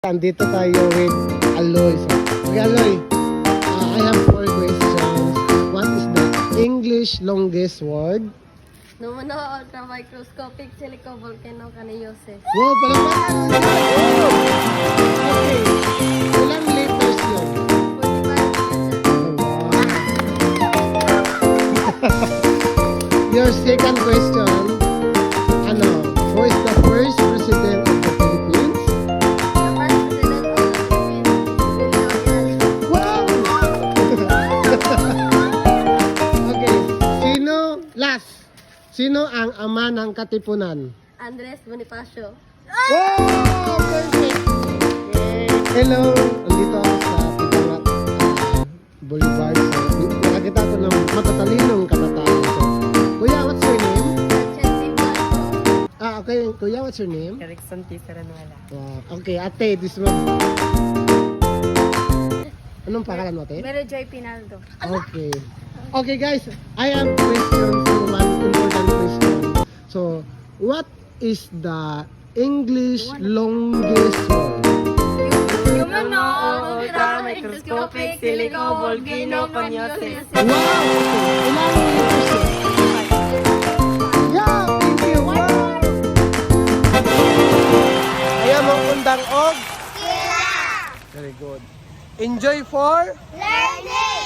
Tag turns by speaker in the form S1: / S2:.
S1: Andito tayo with Aloy. So, okay, Aloy, I have 4 questions. What is the English longest word?
S2: Numunood na microscopic silicovolcano kaniyoses.
S1: Wow, palakpakan! Okay, ilang liters yun?
S2: 45
S1: Oh, wow. Your second question, who is the first president of the Philippines?
S2: The first president of the Philippines, Julio.
S1: Wow! Okay, Sino ang ama ng Katipunan?
S2: Andres Bonifacio.
S1: Wow! Perfect! Hello! Andito ako sa Pitangat Boulevard. So, nakakita ko ng matatalinong kabataan. So, Kuya, what's your name?
S2: Chelsea Blanco.
S1: Okay. Kuya, what's your name?
S3: Erickson T. Saranuela.
S1: Wow. Okay, ate, this one. Anong pangalan mo, ate?
S2: Mary Joy Pinaldo.
S1: Okay. Okay, guys. I have questions. One important question. So, what is the English longest word?
S2: Numunood na microscopic silicovolcano kaniyoses.
S1: Wow! Okay. Ilang liters yun? Yeah, thank you. Wow! Ayaw mong undang og? Very good. Enjoy for?
S2: Learning!